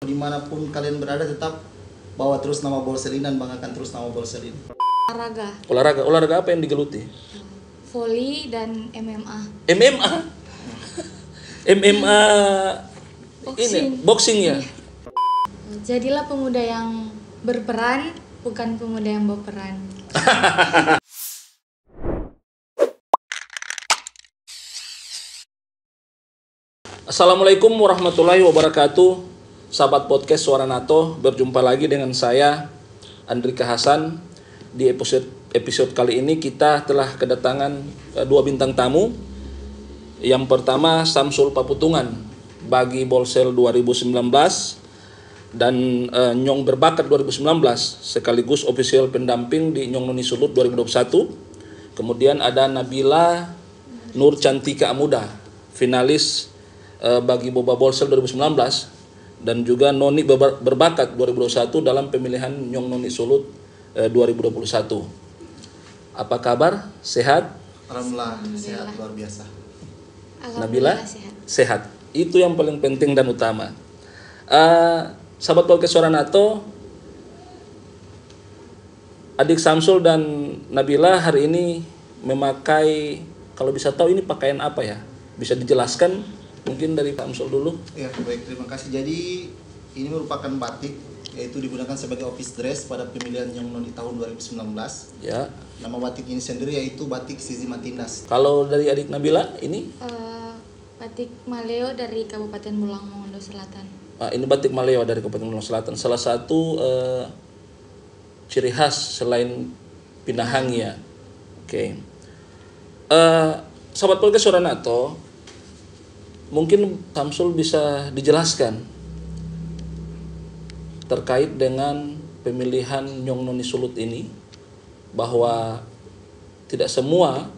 dimanapun kalian berada tetap bawa terus nama Bolsel ini dan banggakan terus nama Bolsel ini. Olahraga apa yang digeluti? Volley dan MMA. MMA. MMA ini boxing ya. Jadilah pemuda yang berperan, bukan pemuda yang berperan. Assalamualaikum warahmatullahi wabarakatuh. Sahabat podcast Suara NATO, berjumpa lagi dengan saya Andrika Hasan. Di episode kali ini kita telah kedatangan dua bintang tamu. Yang pertama Samsul Paputungan bagi Bolsel 2019 dan Nyong Berbakat 2019 sekaligus official pendamping di Nyong Noni Sulut 2021. Kemudian ada Nabila Nur Cantika Amuda, finalis bagi Boba Bolsel 2019 dan juga Noni Berbakat 2021 dalam pemilihan Nyong Noni Sulut 2021. Apa kabar? Sehat? Alhamdulillah sehat luar biasa. Nabila? Sehat. Itu yang paling penting dan utama. Sahabat podcast Suara NATO, adik Samsul dan Nabila hari ini memakai, kalau bisa tahu ini pakaian apa ya? Bisa dijelaskan mungkin dari Samsul dulu? Ya, baik, terima kasih. Jadi ini merupakan batik, yaitu digunakan sebagai office dress pada pemilihan Nyong Noni tahun 2019. Ya. Nama batik ini sendiri yaitu batik Sisi Matindas. Kalau dari adik Nabila ini? Batik Maleo dari Kabupaten Bulang Mongondo Selatan. Ini batik Maleo dari Kabupaten Bulang Selatan. Salah satu ciri khas selain Pinahang ya. Oke. Sahabat podcast Suara NATO, mungkin Samsul bisa dijelaskan terkait dengan pemilihan Nyong Noni Sulut ini, bahwa tidak semua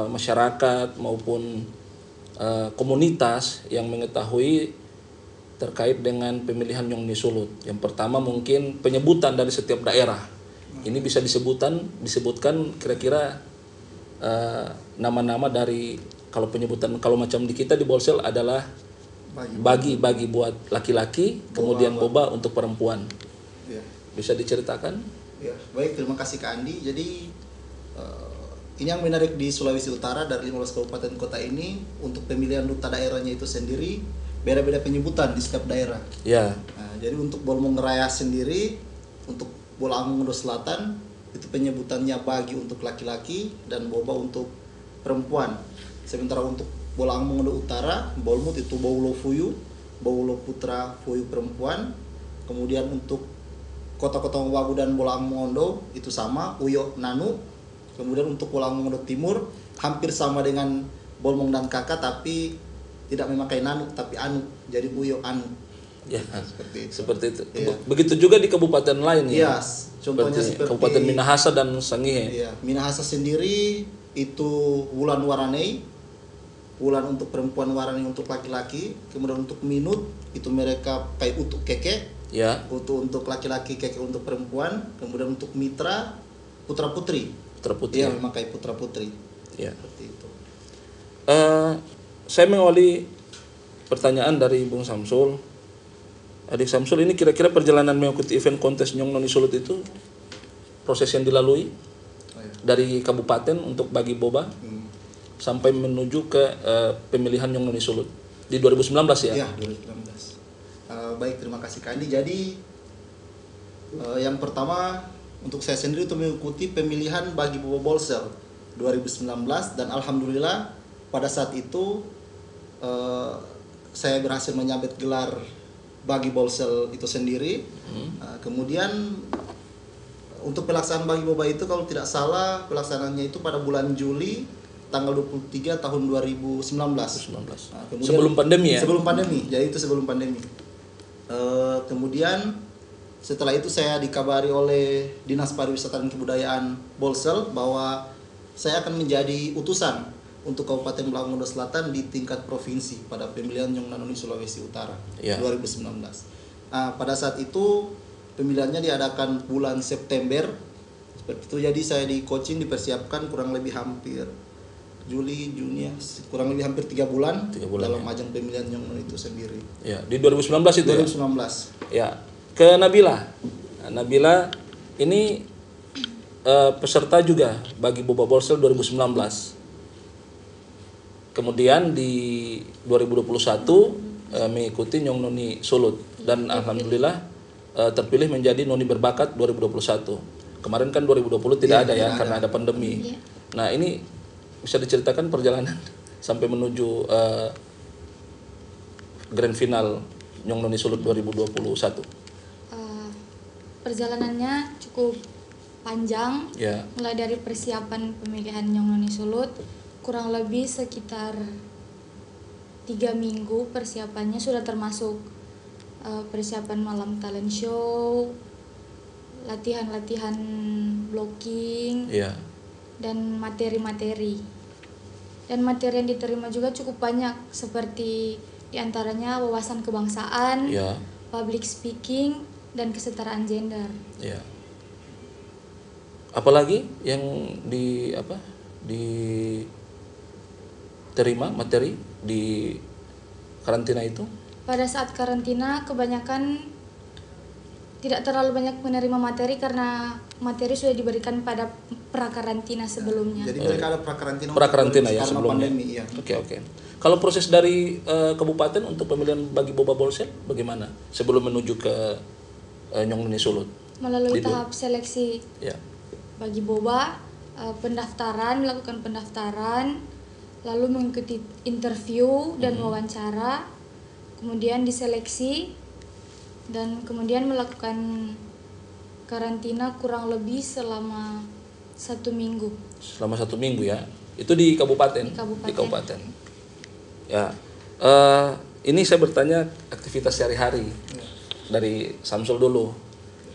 masyarakat maupun komunitas yang mengetahui terkait dengan pemilihan Nyong Noni Sulut. Yang pertama mungkin penyebutan dari setiap daerah. Ini bisa disebutkan kira-kira nama-nama dari, kalau penyebutan, kalau macam di kita di Bolsel adalah bagi buat laki-laki, kemudian boba untuk perempuan. Ya. Bisa diceritakan? Ya, baik, terima kasih Kak Andi. Jadi ini yang menarik di Sulawesi Utara, dari 15 kabupaten kota ini untuk pemilihan duta daerahnya itu sendiri beda-beda penyebutan di setiap daerah. Ya. Nah, jadi untuk Bolmong Raya sendiri, untuk Bola Mongondo Selatan itu penyebutannya bagi untuk laki-laki dan boba untuk perempuan. Sementara untuk Bolang Mongondo Utara, Bolmut itu Baulo Fuyu, Baulo Putra Fuyu perempuan. Kemudian untuk kota-kota Wagu dan Bolang Mongondo itu sama, Uyo Nanu. Kemudian untuk Bolang Mongondo Timur hampir sama dengan Bolmong dan Kakak, tapi tidak memakai Nanu tapi Anu, jadi Uyo Anu. Ya, seperti itu. Ya. Begitu juga di kabupaten lain ya. Yes, contohnya seperti Kabupaten Minahasa dan Sangihe. Iya, Minahasa sendiri itu Wulan Waranei, Wulan untuk perempuan, Waranei untuk laki-laki. Kemudian untuk Minut itu mereka kayak untuk keke, ya. Untuk laki-laki, keke untuk perempuan. Kemudian untuk Mitra putra putri. Iya, memang kayak putra putri. Ya. Seperti itu. Saya mengawali pertanyaan dari Bung Samsul. Adik Samsul, ini kira-kira perjalanan mengikuti event kontes Nyong Noni Sulut itu proses yang dilalui dari kabupaten untuk bagi boba sampai menuju ke pemilihan Nyong Noni Sulut di 2019 ya? Iya, 2019. Baik, terima kasih Kak Andi. Jadi yang pertama untuk saya sendiri itu mengikuti pemilihan bagi boba Bolsel 2019, dan alhamdulillah pada saat itu saya berhasil menyabet gelar bagi Bolsel itu sendiri. Kemudian untuk pelaksanaan bagi boba itu kalau tidak salah pelaksanaannya itu pada bulan Juli tanggal 23 tahun 2019. Kemudian, sebelum pandemi ya? Sebelum pandemi, jadi itu sebelum pandemi. Kemudian setelah itu saya dikabari oleh Dinas Pariwisata dan Kebudayaan Bolsel bahwa saya akan menjadi utusan untuk Kabupaten Bulang Mongondo Selatan di tingkat provinsi pada pemilihan Nyong Noni Sulawesi Utara 2019. Nah, pada saat itu pemilihannya diadakan bulan September seperti itu. Jadi saya di coaching, dipersiapkan kurang lebih hampir Juli, Juni ya, kurang lebih hampir 3 bulan, 3 bulan, dalam ya. ajang pemilihan Nyongno itu sendiri. Ya, di 2019 itu 2019. ya. Ke Nabila. Nabila ini peserta juga bagi Boba Bolsel 2019. Kemudian di 2021 mengikuti Nyong Noni Sulut dan alhamdulillah terpilih menjadi Noni berbakat 2021. Kemarin kan 2020 tidak ada ya karena ada pandemi. Nah, ini bisa diceritakan perjalanan sampai menuju grand final Nyong Noni Sulut 2021. Perjalanannya cukup panjang, Ya. mulai dari persiapan pemilihan Nyong Noni Sulut kurang lebih sekitar 3 minggu persiapannya, sudah termasuk persiapan malam talent show, latihan-latihan blocking, Ya. dan materi-materi. Dan materi yang diterima juga cukup banyak, seperti diantaranya wawasan kebangsaan, Ya. public speaking, dan kesetaraan gender. Ya. Apalagi yang diterima materi di karantina itu? Pada saat karantina kebanyakan tidak terlalu banyak menerima materi karena materi sudah diberikan pada prakarantina sebelumnya. Jadi mereka ada prakarantina Prakarantina ya karena sebelumnya. pandemi, ya. Oke. Kalau proses dari kabupaten untuk pemilihan bagi Boba Bolsel bagaimana sebelum menuju ke Nyong Noni Sulut? Melalui Di tahap seleksi Ya. bagi boba, melakukan pendaftaran, lalu mengikuti interview dan wawancara, kemudian diseleksi, dan kemudian melakukan karantina kurang lebih selama 1 minggu. Selama 1 minggu ya. Itu di kabupaten. Di kabupaten. Ya. Ini saya bertanya aktivitas sehari-hari dari Samsul dulu.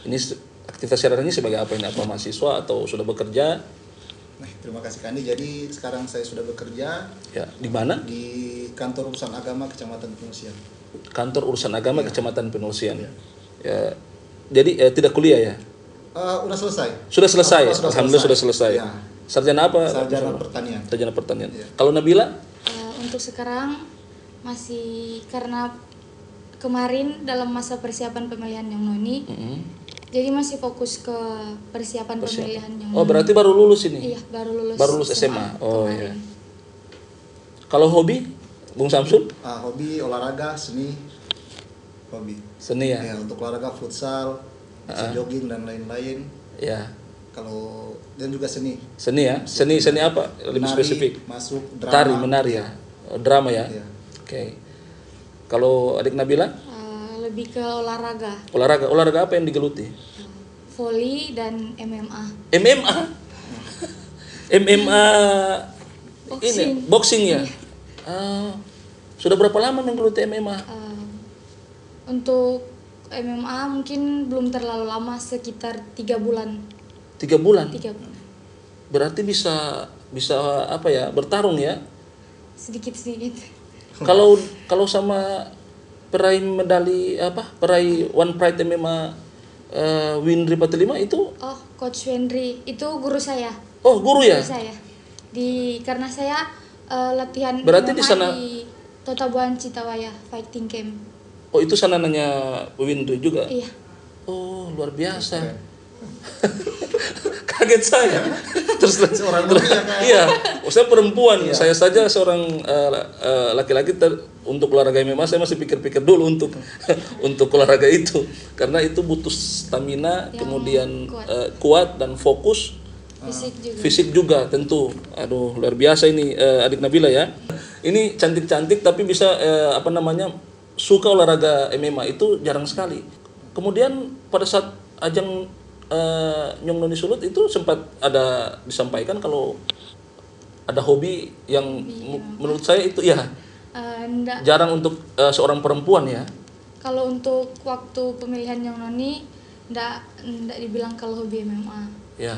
Ini aktivitas sehari-harinya sebagai apa ini? Apa mahasiswa atau sudah bekerja? Nah, terima kasih Kandi. Jadi sekarang saya sudah bekerja Ya, di mana? di Kantor Urusan Agama Kecamatan Pengungsian. Kantor Urusan Agama Kecamatan Penulsian. Ya. Jadi tidak kuliah ya? Udah selesai. Sudah selesai. Sudah Alhamdulillah sudah selesai. Ya. Sarjana apa? Sarjana pertanian. Sarjana pertanian. Ya. Kalau Nabila? Untuk sekarang masih, karena kemarin dalam masa persiapan pemilihan Nyong Noni, jadi masih fokus ke persiapan pemilihan Nyong Noni. Oh, berarti baru lulus ini? Iya, baru lulus SMA. Oh iya. kemarin. Kalau hobi, Bung Samsul? Hobi olahraga, seni, hobi. Seni ya? Ya, untuk olahraga futsal, bisa jogging dan lain-lain. Ya. Kalau dan juga seni. Seni ya? Seni apa? Lebih Menari, spesifik. masuk drama. Tari, menari ya. Drama ya. Iya. Oke. Kalau adik Nabila? Lebih ke olahraga, Olahraga apa yang digeluti? volley dan MMA. MMA. MMA ini boxing ya. Sudah berapa lama menggeluti MMA? Untuk MMA mungkin belum terlalu lama, sekitar 3 bulan. 3 bulan. 3 bulan. Berarti bisa apa ya? Bertarung ya? Sedikit-sedikit. Kalau sama peraih medali peraih One Pride MMA Windri 45 itu? Oh, Coach Wendry itu guru saya. Oh, guru ya? Guru saya. Karena saya latihan Berarti MMA di sana di Totabuan Citawaya Fighting Camp. Oh, itu sanananya Windri juga? Iya. Oh, luar biasa. Kaget saya. Terus Seorang laki ya, kan? iya, saya perempuan. Saya saja seorang laki-laki untuk olahraga MMA saya masih pikir-pikir dulu untuk untuk olahraga itu karena itu butuh stamina, Yang kemudian kuat. kuat dan fokus. Fisik juga tentu. Aduh, luar biasa ini adik Nabila ya. Ini cantik-cantik tapi bisa suka olahraga MMA itu jarang sekali. Kemudian pada saat ajang Nyong Noni Sulut itu sempat ada disampaikan kalau ada hobi yang menurut saya itu ya jarang untuk seorang perempuan ya. Kalau untuk waktu pemilihan Nyong Noni enggak dibilang kalau hobi MMA. Ya.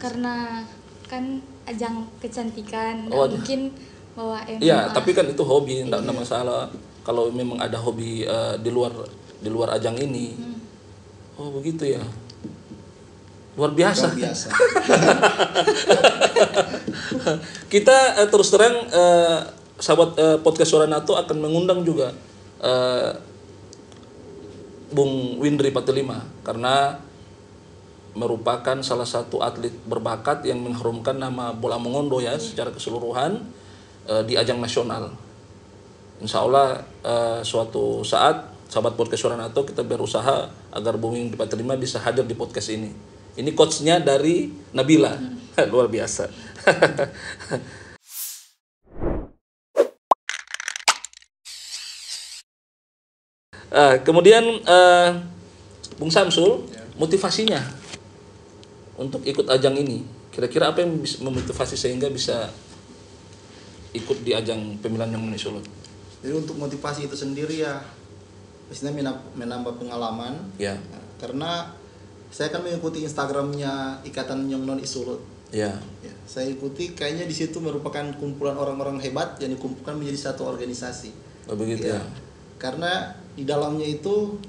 Karena kan ajang kecantikan, Oh, mungkin bawa MMA. Iya, tapi kan itu hobi, enggak masalah. Kalau memang ada hobi di luar ajang ini. Oh, begitu ya. Luar biasa. Luar biasa. Kita terus terang sahabat podcast Suara NATO akan mengundang juga Bung Windri 45 karena merupakan salah satu atlet berbakat yang mengharumkan nama bola Mongondo ya secara keseluruhan di ajang nasional. Insya Allah suatu saat sahabat podcast Suara NATO kita berusaha agar Bung Windri 45 bisa hadir di podcast ini. Ini coachnya dari Nabila. Luar biasa. Kemudian Bung Samsul, motivasinya untuk ikut ajang ini, kira-kira apa yang bisa memotivasi sehingga bisa ikut di ajang pemilihan Young Noni Sulut? Jadi untuk motivasi itu sendiri ya, pastinya menambah pengalaman. Ya. Karena saya kan mengikuti Instagramnya Ikatan Young Noni Sulut. Ya. Ya, saya ikuti, kayaknya di situ merupakan kumpulan orang-orang hebat yang dikumpulkan menjadi satu organisasi. Oh, begitu ya. Karena di dalamnya itu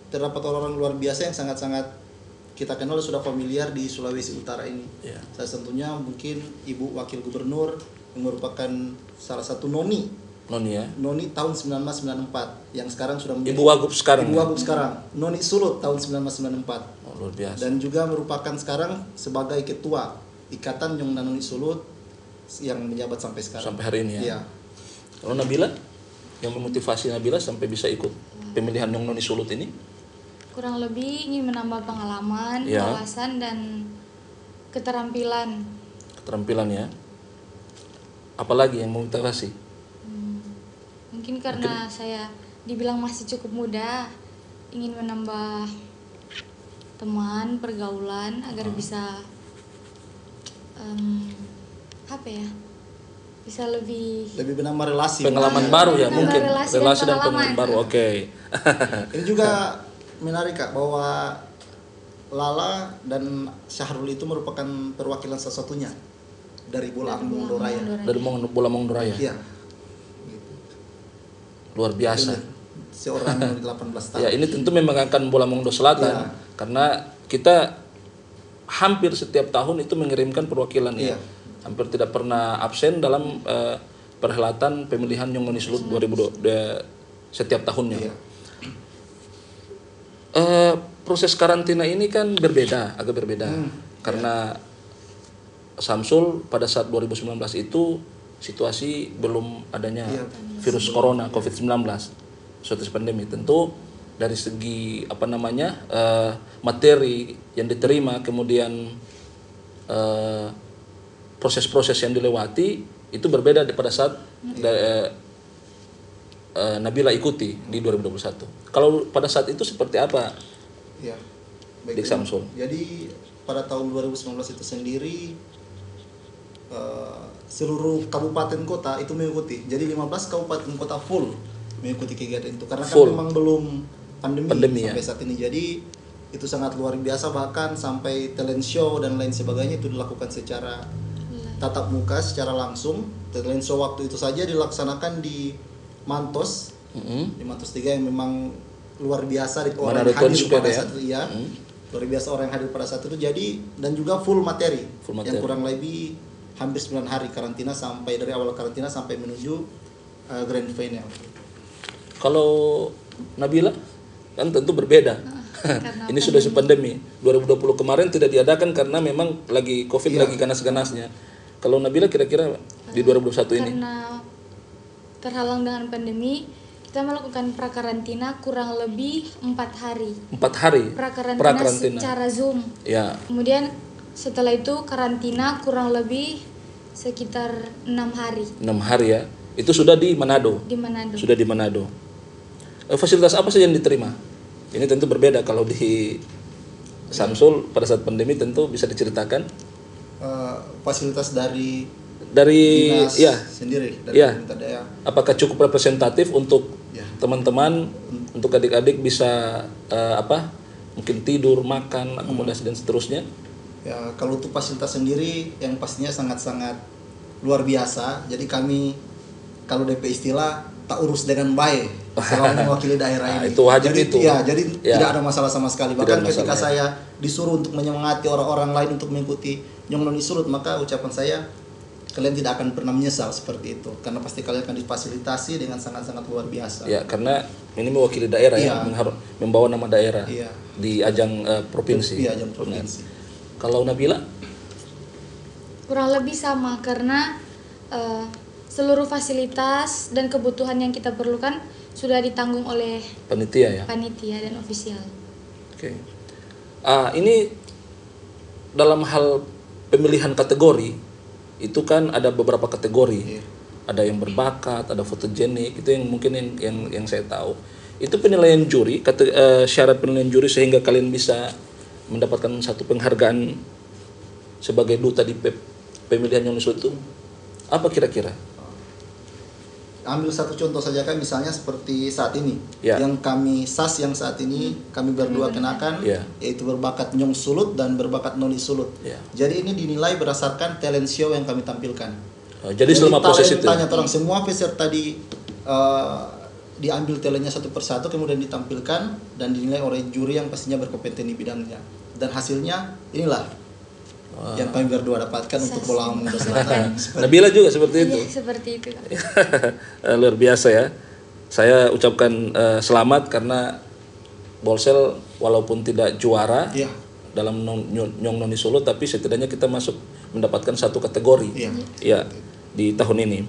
terdapat orang-orang luar biasa yang sangat-sangat kita kenal sudah familiar di Sulawesi Utara ini. Ya. Salah satunya mungkin Ibu Wakil Gubernur yang merupakan salah satu noni Noni ya. Noni tahun 1994 yang sekarang sudah menjadi Ibu Wagub sekarang. Ibu Wagub sekarang. Noni Sulut tahun 1994. Oh, luar biasa. Dan juga merupakan sekarang sebagai ketua Ikatan Young Noni Sulut yang menjabat sampai sekarang. Sampai hari ini ya. Iya. Kalau Nabila, yang memotivasi Nabila sampai bisa ikut pemilihan Young Noni Sulut ini? Kurang lebih ingin menambah pengalaman, Ya. wawasan dan keterampilan. Keterampilan ya. Apalagi yang memotivasi? Mungkin karena saya dibilang masih cukup muda, ingin menambah teman, pergaulan agar bisa apa ya? Bisa lebih menambah relasi. Pengalaman baru ya menambah mungkin. relasi dan Relasi dan pengalaman. pengalaman baru. Oke. Ini juga menarik Kak bahwa Lala dan Syahrul itu merupakan perwakilan salah satunya dari bola Mongondo Raya. Dari bola Mongondo Raya. Iya. Luar biasa. Seorang yang 18 tahun. Ya, ini tentu memang akan bola Mongondo Selatan Ya. karena kita hampir setiap tahun itu mengirimkan perwakilan ya. Iya. Hampir tidak pernah absen dalam perhelatan pemilihan Young Noni Sulut 2002 setiap tahunnya. Iya. Proses karantina ini kan agak berbeda karena Samsul pada saat 2019 itu situasi belum adanya virus corona COVID-19, suatu pandemi. Tentu dari segi materi yang diterima, kemudian proses-proses yang dilewati itu berbeda pada saat Nabila ikuti di 2021. Kalau pada saat itu seperti apa? Ya. Di Samsul. Jadi pada tahun 2019 itu sendiri seluruh kabupaten kota itu mengikuti. Jadi 15 kabupaten kota full mengikuti kegiatan itu karena Full. kan memang belum pandemi ya. sampai saat ini. Jadi itu sangat luar biasa, bahkan sampai talent show dan lain sebagainya itu dilakukan secara tatap muka, secara langsung. Talent show waktu itu saja dilaksanakan di Mantos. Di Mantos 3 yang memang luar biasa di orang yang hadir pada saat itu ya. Luar biasa orang yang hadir pada saat itu. Jadi dan juga full materi. Yang kurang lebih hampir 9 hari karantina, sampai dari awal karantina sampai menuju grand final. Kalau Nabila kan tentu berbeda. Ini sudah pandemi. 2020 kemarin tidak diadakan karena memang lagi Covid lagi ganas-ganasnya. Kalau Nabila kira-kira di 2021 ini? Karena terhalang dengan pandemi, kita melakukan prakarantina kurang lebih 4 hari. 4 hari. Prakarantina secara Zoom. Ya. Kemudian setelah itu karantina kurang lebih sekitar 6 hari. 6 hari ya. Itu sudah di Manado. Di Manado. Sudah di Manado. Fasilitas apa saja yang diterima? Ini tentu berbeda kalau di Samsul pada saat pandemi, tentu bisa diceritakan. Fasilitas dari dinas sendiri, dari pemerintah daerah. Apakah cukup representatif untuk teman-teman, untuk adik-adik bisa mungkin tidur, makan, akomodasi dan seterusnya? Ya, kalau untuk fasilitas sendiri yang pastinya sangat-sangat luar biasa. Jadi kami kalau DP istilah tak urus dengan baik selama mewakili daerah ini. Itu wajib jadi, itu. Jadi Ya. tidak ada masalah sama sekali. Tidak Bahkan ada ketika masalah, saya disuruh untuk menyemangati orang-orang lain untuk mengikuti Nyong Noni Sulut, maka ucapan saya, kalian tidak akan pernah menyesal seperti itu, karena pasti kalian akan difasilitasi dengan sangat-sangat luar biasa. Ya, karena ini mewakili daerah ya, membawa nama daerah Iya. di ajang provinsi. Iya, ajang provinsi. Kalau Nabila? Kurang lebih sama, karena seluruh fasilitas dan kebutuhan yang kita perlukan sudah ditanggung oleh Panitia ya. panitia dan ofisial. Oke. Ini dalam hal pemilihan kategori itu kan ada beberapa kategori. Iya. Ada yang berbakat, ada fotogenik, itu yang mungkin yang saya tahu. Itu penilaian juri, syarat penilaian juri sehingga kalian bisa mendapatkan satu penghargaan sebagai duta di pemilihan Nyong Noni Sulut itu apa kira-kira? Ambil satu contoh saja kan, misalnya seperti saat ini Ya. yang kami SAS yang saat ini kami berdua kenakan, Ya. yaitu berbakat Nyong Sulut dan berbakat Noni Sulut. Ya. Jadi ini dinilai berdasarkan talent show yang kami tampilkan. Jadi selama proses itu talentanya orang semua peserta diambil talentnya satu persatu, kemudian ditampilkan dan dinilai oleh juri yang pastinya berkompeten di bidangnya. Dan hasilnya inilah yang kami berdua dapatkan untuk bola Muda Selatan. Nabila juga seperti itu. Iya, seperti itu, Kak. Luar biasa ya. Saya ucapkan selamat karena Bolsel walaupun tidak juara Iya. dalam Nyong Noni Sulut, tapi setidaknya kita masuk mendapatkan satu kategori. Iya. Ya, di tahun ini.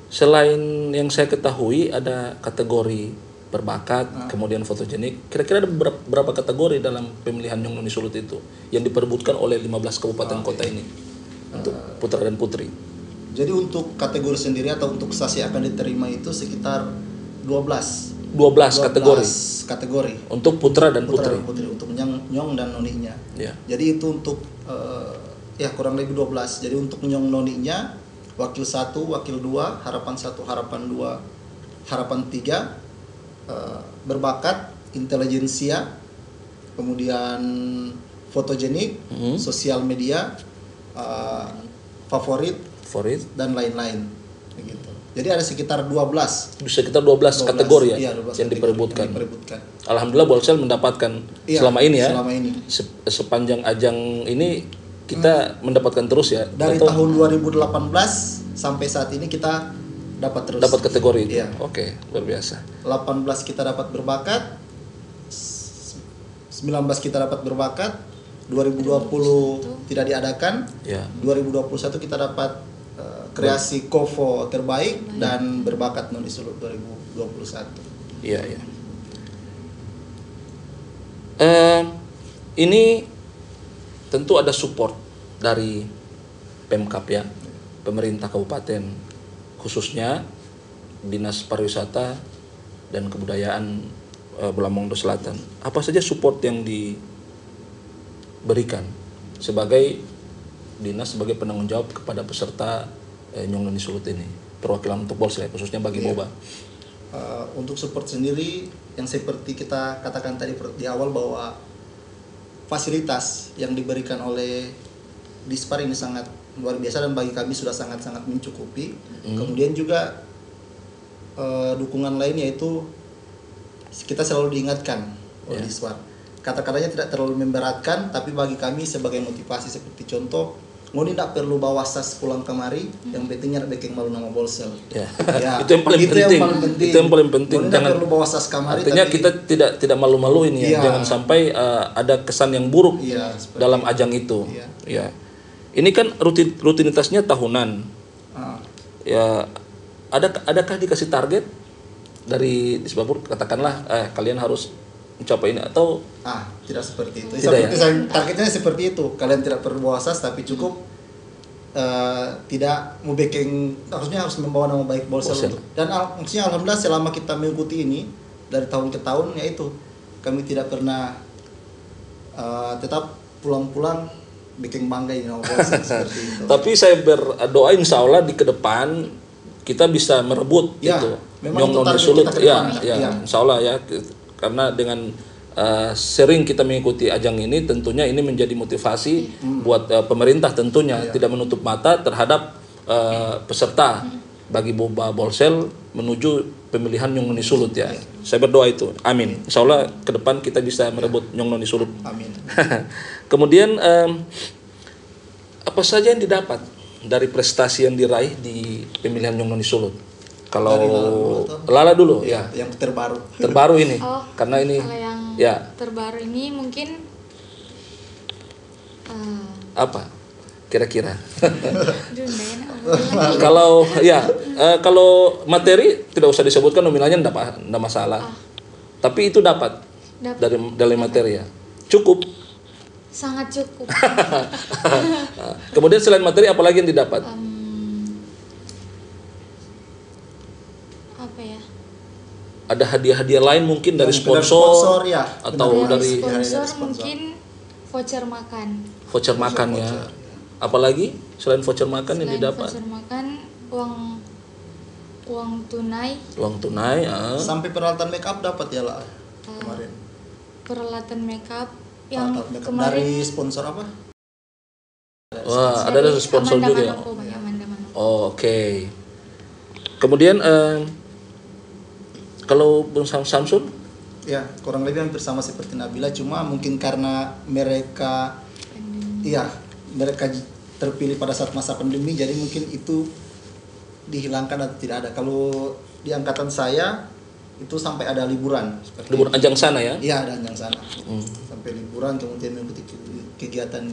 Selain yang saya ketahui ada kategori berbakat, kemudian fotogenik. Kira-kira ada berapa kategori dalam pemilihan Nyong Noni Sulut itu yang diperebutkan oleh 15 kabupaten kota ini untuk putra dan putri? Jadi untuk kategori sendiri atau untuk SAS yang akan diterima itu sekitar 12 kategori kategori untuk putra dan putra putri. dan putri, untuk Nyong dan Noninya. Ya. Jadi itu untuk ya kurang lebih 12. Jadi untuk Nyong Noninya wakil 1, wakil 2, harapan 1, harapan 2, harapan 3, berbakat, intelijensia, kemudian fotogenik, sosial media, favorit dan lain-lain begitu. Jadi ada sekitar 12 kategori ya, iya, 12 yang diperebutkan. diperebutkan. Alhamdulillah Bolsel mendapatkan Iya, selama ini ya. selama ini. Sepanjang ajang ini kita mendapatkan terus ya. Dari Atau tahun 2018 sampai saat ini kita dapat terus. dapat kategori itu. Iya. Oke, luar biasa. 18 kita dapat berbakat, 19 kita dapat berbakat, 2020 tidak diadakan, Ya. 2021 kita dapat kreasi Kovo terbaik dan berbakat Noni Sulut 2021. Iya, iya. Ini tentu ada support dari Pemkab ya, pemerintah kabupaten, khususnya Dinas Pariwisata dan Kebudayaan Belamongdo Selatan. Apa saja support yang diberikan sebagai dinas, sebagai penanggung jawab kepada peserta Nyong Noni Sulut ini, perwakilan untuk Bolsel khususnya bagi Iya. Boba. Untuk support sendiri yang seperti kita katakan tadi di awal bahwa fasilitas yang diberikan oleh Dispar ini sangat luar biasa dan bagi kami sudah sangat-sangat mencukupi. Kemudian juga dukungan lain yaitu kita selalu diingatkan oleh Dispar. Kata-katanya tidak terlalu memberatkan, tapi bagi kami sebagai motivasi seperti contoh, Ngoni tidak perlu bawa SAS pulang kemari, yang pentingnya ada backing malu nama Bolsel. Ya. Ya, Itu yang paling penting. Itu yang paling penting. Ngoni tidak perlu bawa SAS kamari. Artinya tapi, kita tidak malu-maluin ya. Iya. Jangan sampai ada kesan yang buruk Iya, seperti dalam ajang itu. Iya. Ya. Ini kan rutinitasnya tahunan. ah, Ya, adakah dikasih target dari Disbabur, katakanlah kalian harus mencapai ini, atau tidak seperti itu. Tidak, Targetnya seperti itu. Kalian tidak perlu bawa SAS, tapi cukup tidak mau backing, harusnya harus membawa nama baik Bolsel. Dan maksudnya alhamdulillah selama kita mengikuti ini dari tahun ke tahun, yaitu kami tidak pernah tetap pulang-pulang bikin bangga ini nama Bolsel seperti itu. Tapi saya berdoa insya Allah di ke depan kita bisa merebut Ya, itu. memang Nyong itu Noni target Sulut kita ke ya, depan. ya, Ya. insya Allah ya, karena dengan sering kita mengikuti ajang ini, tentunya ini menjadi motivasi buat pemerintah tentunya tidak menutup mata terhadap peserta bagi boba bolsel menuju pemilihan Nyong Noni Sulut ya. Saya berdoa itu, amin. Insya Allah ke depan kita bisa merebut Nyong Noni Sulut. Amin. Kemudian apa saja yang didapat dari prestasi yang diraih di pemilihan Nyong Noni Sulut? Kalau Dari Lala dulu ya. Yang terbaru. Terbaru ini. Oh, Karena ini kalau yang ya terbaru ini mungkin apa? Kira-kira. aduh, nggak enak ngomongnya. Kalau materi tidak usah disebutkan nominalnya enggak masalah. Tapi itu dapat dari materi ya. Cukup. Sangat cukup. Kemudian selain materi apalagi yang didapat? Apa ya? Ada hadiah-hadiah lain mungkin dari Yang dari sponsor ya. atau dari sponsor sponsor. mungkin voucher makan. voucher makan ya. Apalagi selain voucher makan yang Selain didapat? voucher makan, uang tunai, Uang tunai, Sampai peralatan make up dapat ya lah kemarin. peralatan makeup yang Peralatan make up kemarin dari sponsor apa? wah ada dari sponsor Amanda juga ya. Manopo, Bang Amanda Manopo. Oh, oke. Kemudian kalau Bung Samsul, Ya, kurang lebih hampir sama seperti Nabila, cuma mungkin karena mereka terpilih pada saat masa pandemi, jadi mungkin itu dihilangkan atau tidak ada. Kalau di angkatan saya itu sampai ada liburan. libur ajang sana ya? Iya, ada yang sana. Sampai liburan, kemudian mengikuti kegiatan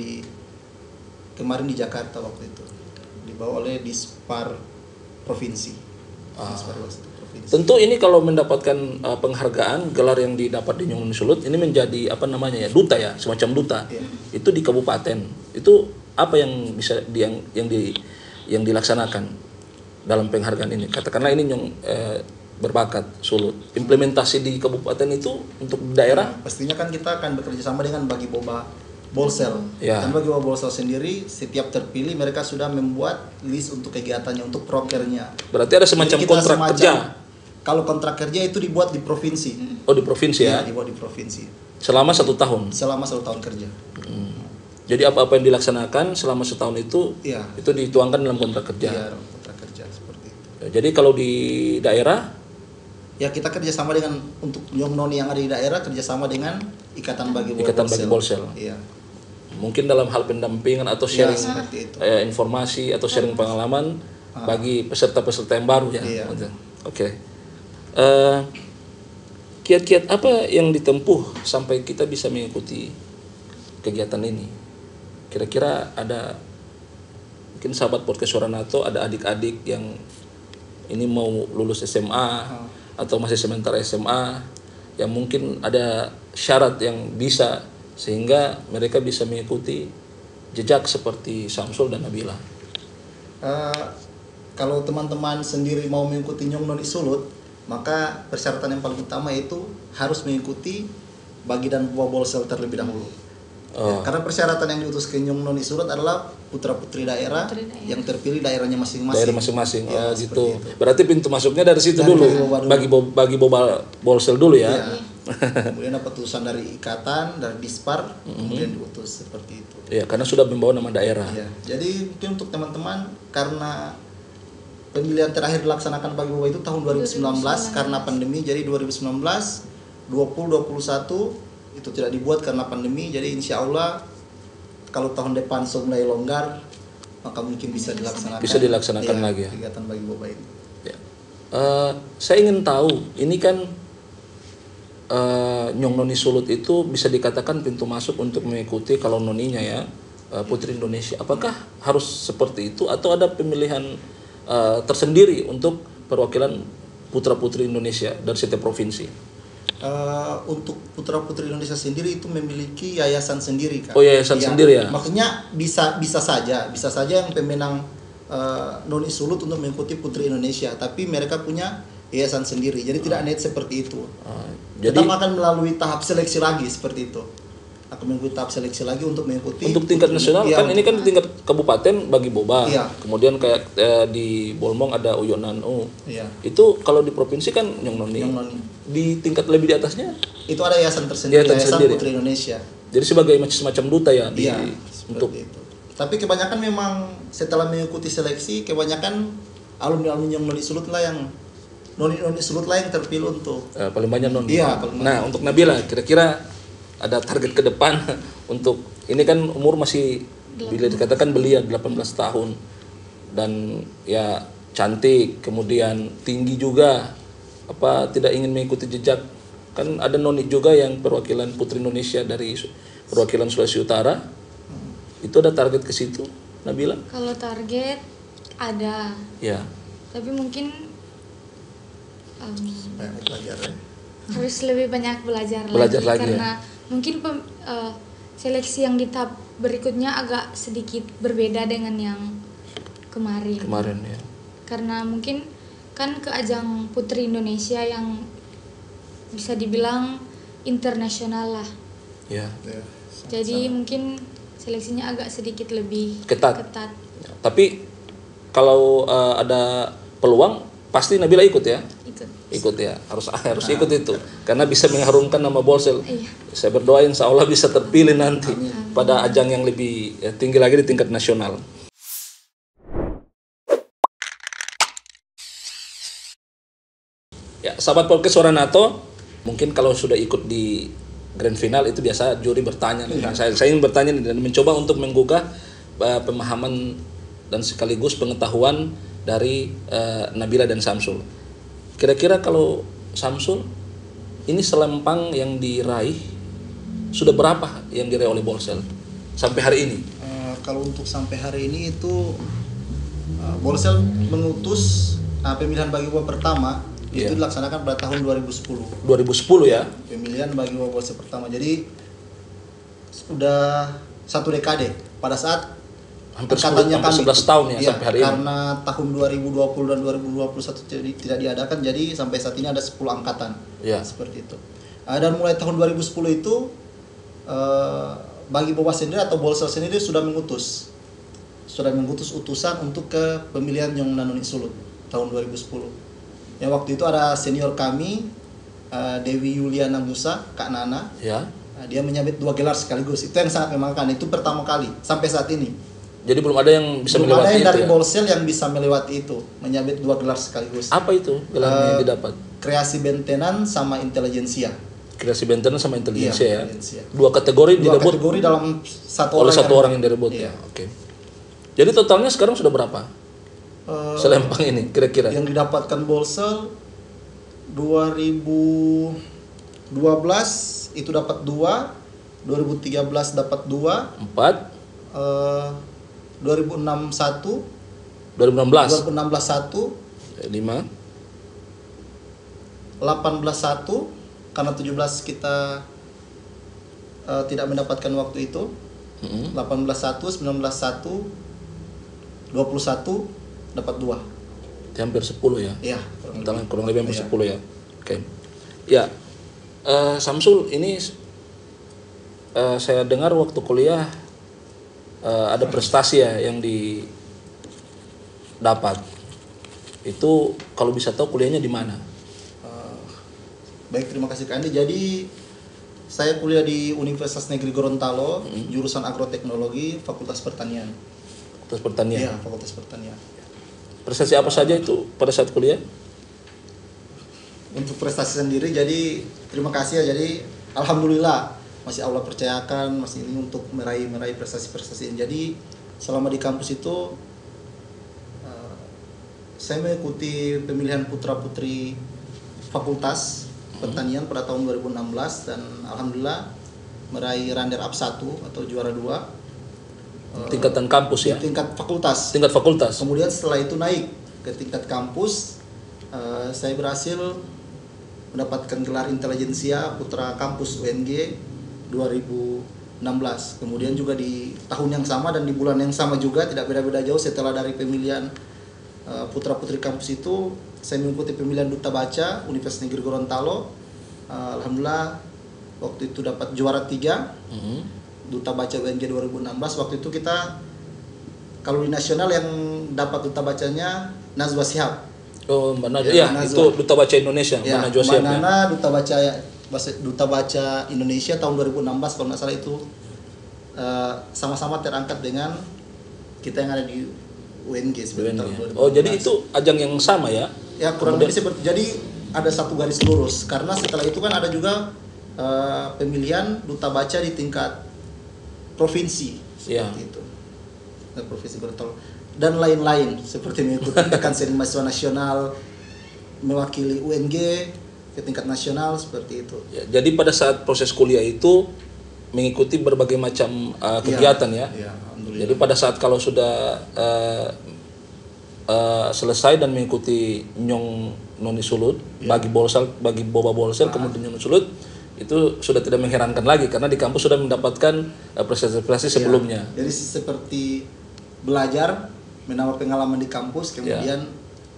kemarin di Jakarta waktu itu. Dibawa oleh Dispar Provinsi. Dispar Provinsi. Tentu ini kalau mendapatkan penghargaan, gelar yang didapat di Nyong Noni Sulut ini menjadi duta ya, semacam duta. Iya. Itu di kabupaten. Itu apa yang bisa yang dilaksanakan dalam penghargaan ini? Katakanlah ini Nyong berbakat Sulut. Implementasi di kabupaten itu untuk daerah. Nah, pastinya kan kita akan bekerja sama dengan Bagi Boba Bolsel. Ya. Dan Bagi Boba Bolsel sendiri setiap terpilih mereka sudah membuat list untuk kegiatannya, untuk prokernya. Berarti ada semacam Jadi kita kontrak kerja. Kalau kontrak kerja itu dibuat di provinsi. Oh, di provinsi ya? Iya, dibuat di provinsi. Selama 1 tahun. Selama 1 tahun kerja. Jadi apa-apa yang dilaksanakan selama setahun itu Iya. itu dituangkan dalam kontrak kerja. Iya, kontrak kerja seperti itu. Jadi kalau di daerah Ya, kita kerjasama dengan untuk Nyong Noni yang ada di daerah, kerjasama dengan Ikatan Bagi Boba Ikatan Bagi Bolsel. Iya. mungkin dalam hal pendampingan atau Ya, sharing seperti itu. informasi atau sharing pengalaman bagi peserta-peserta yang baru ya. Iya. Oke. Kiat-kiat apa yang ditempuh sampai kita bisa mengikuti kegiatan ini? Kira-kira ada mungkin sahabat podcast Suara NATO ada adik-adik yang ini mau lulus SMA atau masih sementara SMA yang mungkin ada syarat yang bisa sehingga mereka bisa mengikuti jejak seperti Samsul dan Nabila. Kalau teman-teman sendiri mau mengikuti Nyong Noni Sulut, maka persyaratan yang paling utama itu harus mengikuti Bagi dan Boba Bolsel terlebih dahulu. Ya, karena persyaratan yang diutus ke Nyong Noni Sulut adalah putra-putri daerah yang terpilih daerahnya masing-masing. Daerah masing-masing. Ya, Oh gitu. seperti itu. Berarti pintu masuknya dari situ Dari dulu. Bagi Boba dulu. Bagi Boba Bolsel dulu ya. Ya. Kemudian dapat utusan dari ikatan, dari Dispar, kemudian diutus seperti itu. Ya, karena sudah membawa nama daerah. Ya, jadi mungkin untuk teman-teman, karena pemilihan terakhir dilaksanakan Bagi Boba itu tahun 2019 karena pandemi, jadi 2019, 2021 itu tidak dibuat karena pandemi, jadi insya Allah kalau tahun depan sudah mulai longgar, maka mungkin bisa dilaksanakan. Bisa dilaksanakan Iya, lagi ya. kegiatan Bagi Boba ini. Ya. Saya ingin tahu, ini kan Nyong Noni Sulut itu bisa dikatakan pintu masuk untuk mengikuti kalau noninya ya Putri Indonesia. Apakah harus seperti itu atau ada pemilihan tersendiri untuk perwakilan putra-putri Indonesia dari setiap provinsi? Untuk putra-putri Indonesia sendiri itu memiliki yayasan sendiri kan. Oh, yayasan sendiri ya? Maksudnya bisa saja yang pemenang Noni Sulut untuk mengikuti Putri Indonesia, tapi mereka punya yayasan sendiri. Jadi tidak net seperti itu. Jadi tetap akan melalui tahap seleksi lagi seperti itu. Akan mengikuti tahap seleksi lagi untuk mengikuti untuk tingkat Putri nasional Indonesia. kan ini kan tingkat kabupaten Bagi Boba. Iya. Kemudian kayak di Bolmong ada Uyonanu. Iya. Itu kalau di provinsi kan Nyong Noni. Nyong Noni. Di tingkat lebih di atasnya Itu ada yayasan tersendiri, Yayasan yayasan sendiri. Putri Indonesia. jadi sebagai semacam duta ya di Iya, untuk seperti itu. Tapi kebanyakan memang setelah mengikuti seleksi, kebanyakan alumni-alumni yang noni sulut lah yang terpilih untuk paling banyak noni. Iya, paling banyak. Nah, untuk Nabila kira-kira ada target ke depan untuk ini kan umur masih bila dikatakan belia 18 tahun dan ya cantik, kemudian tinggi juga. Apa tidak ingin mengikuti jejak? Kan ada noni juga yang perwakilan Putri Indonesia dari perwakilan Sulawesi Utara. Itu ada target ke situ, Nabila? Kalau target ada, Ya. tapi mungkin banyak belajar ya. harus lebih banyak belajar Belajar lagi, karena mungkin seleksi yang di tahap berikutnya agak sedikit berbeda dengan yang kemarin. Kemarin ya. Karena mungkin kan ke ajang Putri Indonesia yang bisa dibilang internasional lah. Ya. Ya, Jadi mungkin seleksinya agak sedikit lebih Ketat. ketat. Tapi kalau ada peluang pasti Nabila ikut ya. Ikut ya, harus ikut itu karena bisa mengharumkan nama Bolsel. Iya. Saya berdoa insya Allah bisa terpilih nanti pada ajang yang lebih tinggi lagi di tingkat nasional. Ya, sahabat podcast Suara NATO, mungkin kalau sudah ikut di grand final itu biasa juri bertanya. Nah, saya ingin bertanya dan mencoba untuk menggugah pemahaman dan sekaligus pengetahuan dari Nabila dan Samsul. Kira-kira kalau Samsul ini selempang yang diraih sudah berapa yang diraih oleh Bolsel sampai hari ini? Kalau untuk sampai hari ini itu Bolsel mengutus pemilihan bagi bawah pertama itu dilaksanakan pada tahun 2010. 2010 ya. Pemilihan bagi bawah Bolsel pertama. Jadi sudah 1 dekade pada saat Hampir angkatannya 11 tahun ya sampai hari ini. Karena tahun 2020 dan 2021 tidak diadakan, jadi sampai saat ini ada 10 angkatan. Ya. Seperti itu. Dan mulai tahun 2010 itu bagi bawah sendiri atau Bolsel sendiri sudah mengutus utusan untuk ke pemilihan Nyong Nanoni Sulut tahun 2010. Yang waktu itu ada senior kami Dewi Yuliana Musa, Kak Nana. Ya. Dia menyabet 2 gelar sekaligus. Itu yang sangat membanggakan. Itu pertama kali sampai saat ini. Jadi belum ada yang bisa Belum ada melewati yang itu dari ya? Bolsel yang bisa melewati itu, menyabet 2 gelar sekaligus. Apa itu gelarnya yang didapat? Kreasi bentenan sama intelijensia. Kreasi benten sama intelijensia ya. intelijensia. 2 kategori 2 direbut kategori dalam satu oleh orang satu orang yang direbut Iya. ya. Oke. Jadi totalnya sekarang sudah berapa? Selempang ini kira-kira. Yang didapatkan Bolsel 2012 itu dapat 2, 2013 dapat 2, 4 2006 1, 2016 2016 1, 5 18 1, karena 17 kita tidak mendapatkan waktu itu. 18 1, 19 1, 21 dapat 2. hampir 10 ya. Iya, Kurang lebih hampir Iya. 10 ya. Oke. Ya. Samsul ini saya dengar waktu kuliah ada prestasi ya yang didapat. Itu kalau bisa tahu kuliahnya di mana? Baik, terima kasih Kak Andi. Jadi saya kuliah di Universitas Negeri Gorontalo, jurusan agroteknologi, Fakultas Pertanian. Fakultas Pertanian. Iya, Fakultas Pertanian. Prestasi apa saja itu pada saat kuliah? Untuk prestasi sendiri, jadi terima kasih ya. Jadi alhamdulillah masih Allah percayakan, masih ini untuk meraih prestasi-prestasi ini. Jadi selama di kampus itu saya mengikuti pemilihan putra-putri Fakultas Pertanian pada tahun 2016 dan alhamdulillah meraih runner up 1 atau juara 2 Tingkatan kampus ya? tingkat fakultas. Tingkat fakultas. Kemudian setelah itu naik ke tingkat kampus, saya berhasil mendapatkan gelar intelijensia putra kampus UNG 2016. Kemudian juga di tahun yang sama dan di bulan yang sama juga, tidak beda-beda jauh setelah dari pemilihan putra-putri kampus itu, saya mengikuti pemilihan Duta Baca Universitas Negeri Gorontalo. Alhamdulillah waktu itu dapat juara 3. Duta Baca UNG 2016. Waktu itu kita kalau di nasional yang dapat duta bacanya Nazwa Shihab. Oh, Mbak Najwa. Ya, Ya, Mbak itu Najwa. Duta Baca Indonesia, Ya, Mbak Najwa Mbak Shihab ya. Nana Duta Baca Indonesia tahun 2016 kalau nggak salah itu sama-sama terangkat dengan kita yang ada di UNG sebenarnya tahun 2018. Oh, jadi itu ajang yang sama ya? Ya kurang lebih seperti, jadi ada satu garis lurus karena setelah itu kan ada juga pemilihan duta baca di tingkat provinsi seperti itu, dan provinsi Gorontalo dan lain-lain seperti mengikuti pekan seni mahasiswa nasional, mewakili UNG ke tingkat nasional seperti itu. Ya, jadi pada saat proses kuliah itu mengikuti berbagai macam kegiatan ya. Iya, alhamdulillah. Jadi pada saat kalau sudah selesai dan mengikuti Nyong Noni Sulut, bagi Boba Bolsel kemudian Nyong Sulut, itu sudah tidak mengherankan lagi karena di kampus sudah mendapatkan prestasi-prestasi sebelumnya. Jadi seperti belajar, menambah pengalaman di kampus, kemudian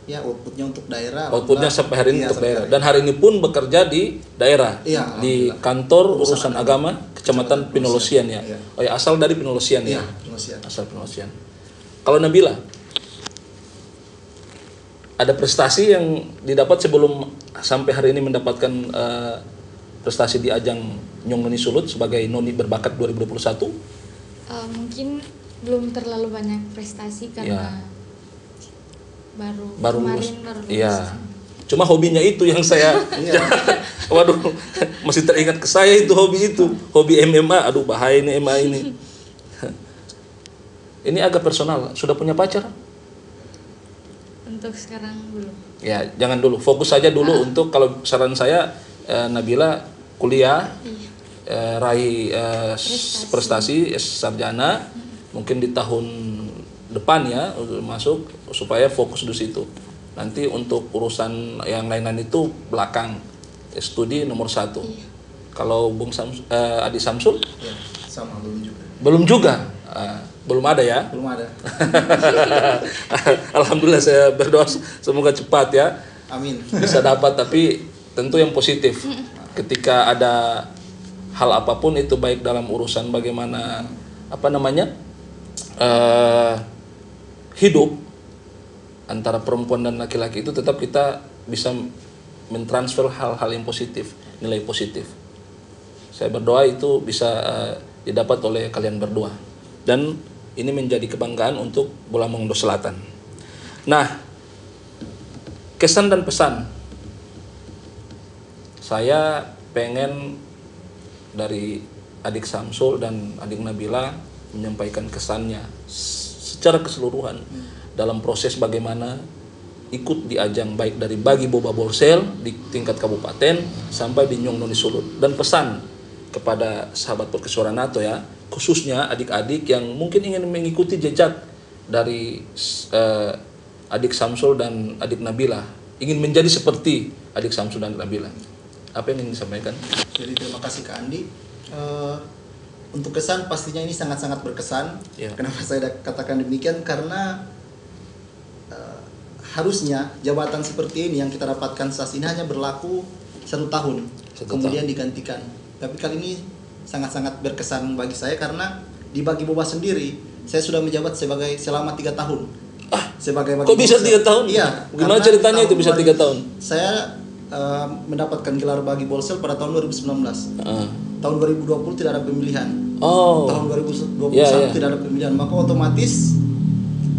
ya outputnya untuk daerah. Outputnya sampai hari ini iya, untuk daerah. Dan hari ini pun bekerja di daerah, iya, di kantor urusan agama Kecamatan Pinolosian ya. Iya. Oh ya, asal dari Pinolosian ya. Iya, Pinolosian. Asal Pinolosian. Kalau Nabila, ada prestasi yang didapat sebelum sampai hari ini mendapatkan prestasi di ajang Nyong Noni Sulut sebagai noni berbakat 2021? Mungkin belum terlalu banyak prestasi karena baru lulus. kemarin baru lulus. Iya. Cuma hobinya itu yang saya waduh, masih teringat ke saya itu hobi MMA. Aduh, bahaya ini MMA ini. Ini agak personal. Sudah punya pacar? Untuk sekarang belum. Ya, jangan dulu. Fokus saja dulu untuk, kalau saran saya, Nabila kuliah, raih prestasi sarjana, mungkin di tahun depan ya masuk, supaya fokus di situ. Nanti untuk urusan yang lain-lain itu belakang, studi nomor 1. Kalau Adi Samsul? Ya, sama belum juga. Belum juga. Belum ada ya? Belum ada. Alhamdulillah, saya berdoa semoga cepat ya. Amin. Bisa dapat, tapi tentu yang positif. Ketika ada hal apapun itu, baik dalam urusan bagaimana hidup antara perempuan dan laki-laki, itu tetap kita bisa mentransfer hal-hal yang positif, nilai positif. Saya berdoa itu bisa didapat oleh kalian berdua, dan ini menjadi kebanggaan untuk Bola Mongondo Selatan. Nah, kesan dan pesan, saya pengen dari adik Samsul dan adik Nabila menyampaikan kesannya secara keseluruhan dalam proses bagaimana ikut di ajang, baik dari bagi Boba Bolsel di tingkat kabupaten sampai di Nyong Noni Sulut. Dan pesan kepada sahabat podcast Suara NATO ya, khususnya adik-adik yang mungkin ingin mengikuti jejak dari adik Samsul dan adik Nabila, ingin menjadi seperti adik Samsul dan Nabila. Apa yang ingin disampaikan? Jadi terima kasih Kak Andi. Untuk kesan, pastinya ini sangat-sangat berkesan. Ya. Kenapa saya katakan demikian? Karena harusnya jabatan seperti ini yang kita dapatkan saat ini hanya berlaku 1 tahun, kemudian digantikan. Tapi kali ini sangat-sangat berkesan bagi saya karena di Bagi Boba sendiri saya sudah menjabat selama 3 tahun. Sebagai Kok bisa 3 tahun? Iya. Gimana ceritanya itu bisa 3 tahun? Saya mendapatkan gelar Bagi Bolsel pada tahun 2019. Tahun 2020 tidak ada pemilihan. Tahun 2021 tidak ada pemilihan. Maka otomatis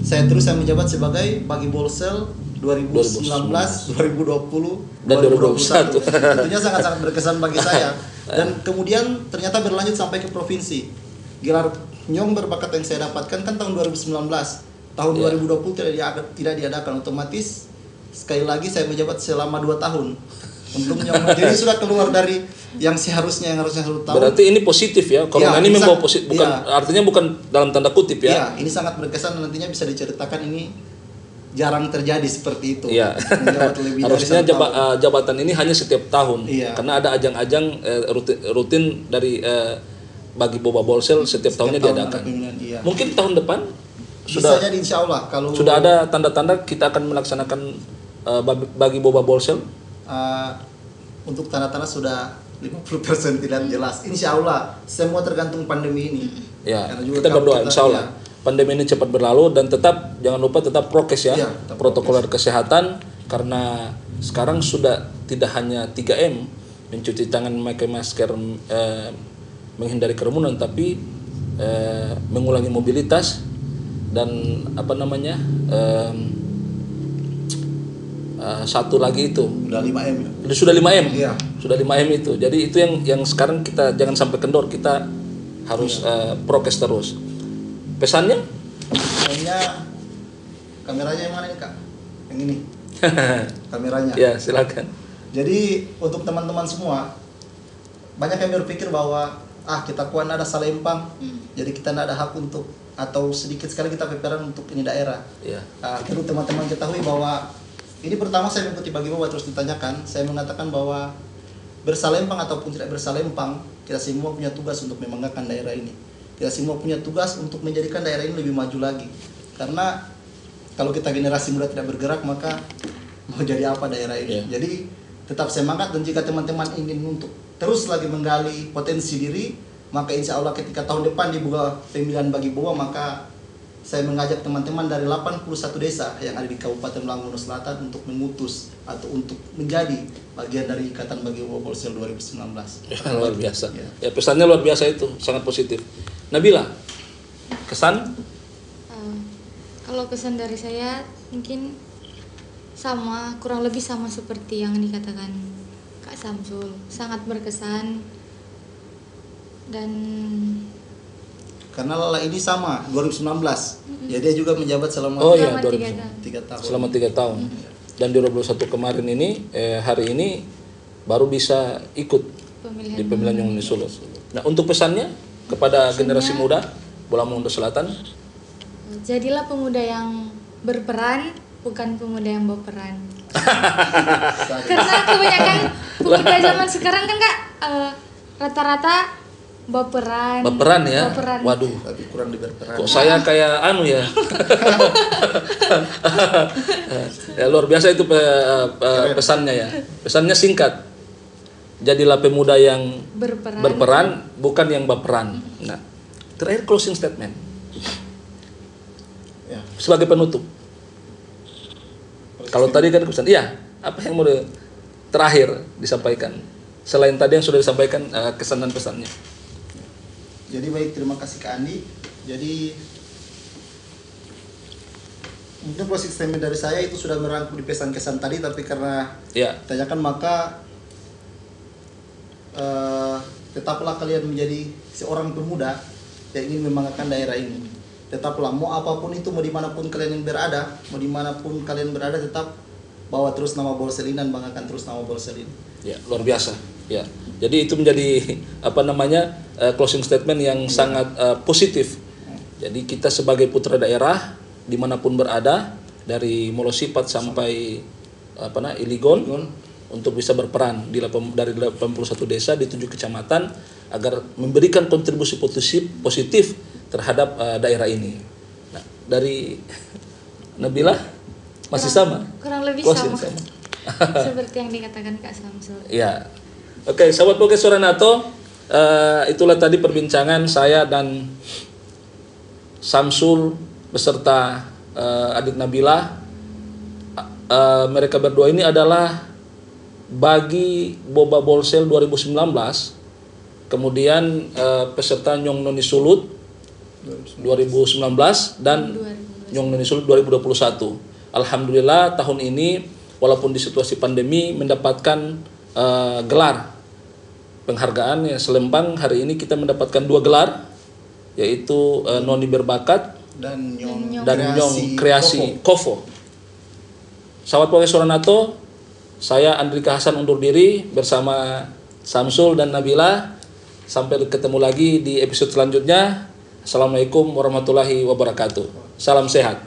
saya menjabat sebagai Bagi Bolsel 2019, 2020, dan 2021. Tentunya sangat-sangat berkesan bagi saya. Dan kemudian ternyata berlanjut sampai ke provinsi. Gelar Nyong berbakat yang saya dapatkan kan tahun 2019. Tahun 2020 tidak diadakan, otomatis sekali lagi saya menjabat selama 2 tahun. Untungnya jadi sudah keluar dari yang harusnya 1 tahun. Berarti ini positif ya. Corona ini membawa positif, bukan artinya bukan dalam tanda kutip ya. Iya, ini sangat berkesan, nantinya bisa diceritakan, ini jarang terjadi seperti itu. Iya. Harusnya jabatan ini hanya setiap tahun. Iya. Karena ada ajang-ajang rutin dari Bagi Boba Bolsel setiap tahunnya diadakan. Iya. Mungkin tahun depan bisa jadi, insya Allah kalau sudah ada tanda-tanda kita akan melaksanakan Bagi Boba Bolsel. Untuk tanda-tanda sudah 50% tidak jelas. Insya Allah semua tergantung pandemi ini. Ya, kita berdoa insya Allah pandemi ini cepat berlalu, dan tetap jangan lupa tetap prokes ya, protokoler kesehatan, karena sekarang sudah tidak hanya 3M, mencuci tangan, memakai masker, menghindari kerumunan, tapi mengulangi mobilitas dan apa namanya satu lagi itu Udah 5M ya. sudah 5M. Iya. Sudah 5M itu. Jadi itu yang sekarang kita jangan sampai kendor, kita harus prokes terus. Pesannya? Kayaknya kameranya yang mana ini Kak? Yang ini. Kameranya. Ya, silakan. Jadi untuk teman-teman semua, banyak yang berpikir bahwa kita kuat ada Salempang, jadi kita tidak ada hak untuk, atau sedikit sekali kita peperan untuk ini daerah. Ya. Perlu teman-teman ketahui bahwa ini pertama saya mengikuti bagi bahwa terus ditanyakan, saya mengatakan bahwa bersalempang ataupun tidak bersalempang, kita semua punya tugas untuk membanggakan daerah ini. Kita semua punya tugas untuk menjadikan daerah ini lebih maju lagi. Karena kalau kita generasi muda tidak bergerak, maka mau jadi apa daerah ini? Yeah. Jadi tetap semangat, dan jika teman-teman ingin untuk terus lagi menggali potensi diri, maka insya Allah ketika tahun depan dibuka pemilihan bagi Boba, maka saya mengajak teman-teman dari 81 desa yang ada di Kabupaten Langono Selatan untuk mengutus atau untuk menjadi bagian dari Ikatan Bagi Boba Polsel 2019. Ya, luar biasa. Ya. Ya, pesannya luar biasa itu, sangat positif. Nabila, kesan? Kalau kesan dari saya mungkin sama, kurang lebih sama seperti yang dikatakan Kak Samsul, sangat berkesan. Dan Karena Lala ini sama 2019, ya dia juga menjabat selama Oh iya, selama 3 tahun. selama 3 tahun. Dan di 2021 kemarin ini, hari ini baru bisa ikut di pemilihan yang Sulut. Nah, untuk pesannya kepada generasi muda Bola Mongondo Selatan, jadilah pemuda yang berperan, bukan pemuda yang berperan. Karena kebanyakan pemuda zaman sekarang kan Kak, rata-rata baperan ya. baperan. Waduh, Tapi kurang diberperan. kok saya kayak anu ya. Ya, luar biasa itu pesannya ya. Pesannya singkat. Jadilah pemuda yang berperan, bukan yang baperan. Nah, terakhir closing statement. Ya. Sebagai penutup. Kalau tadi kan pesan, iya, apa yang mau terakhir disampaikan? Selain tadi yang sudah disampaikan kesan dan pesannya. Jadi baik, terima kasih Kak Andi. Jadi mungkin closing statement dari saya itu sudah merangkum di pesan kesan tadi, tapi karena tanyakan maka tetaplah kalian menjadi seorang pemuda yang ingin membanggakan daerah ini. Tetaplah, mau apapun itu, mau dimanapun kalian yang berada, mau dimanapun kalian berada, tetap bawa terus nama Bolsel ini dan banggakan terus nama Bolsel ini. Ya, luar biasa. Ya, jadi itu menjadi closing statement yang sangat positif. Jadi kita sebagai putra daerah dimanapun berada, dari Molosipat sampai Iligon, untuk bisa berperan dari 81 desa di 7 kecamatan agar memberikan kontribusi positif terhadap daerah ini. Nah, dari Nabila masih sama. Kurang lebih Closing sama. Seperti yang dikatakan Kak Samsul. Ya. Oke, sahabat podcast Suara NATO, itulah tadi perbincangan saya dan Samsul beserta adik Nabila. Mereka berdua ini adalah bagi Boba Bolsel 2019, kemudian peserta Nyong Noni Sulut 2019 dan Nyong Noni Sulut 2021. Alhamdulillah tahun ini walaupun di situasi pandemi mendapatkan gelar penghargaan ya Selempang. Hari ini kita mendapatkan 2 gelar, yaitu Noni Berbakat Dan Nyong Kreasi Kofo. Sahabat podcast Suara NATO, saya Andrika Hasan undur diri bersama Samsul dan Nabila. Sampai ketemu lagi di episode selanjutnya. Assalamualaikum warahmatullahi wabarakatuh. Salam sehat.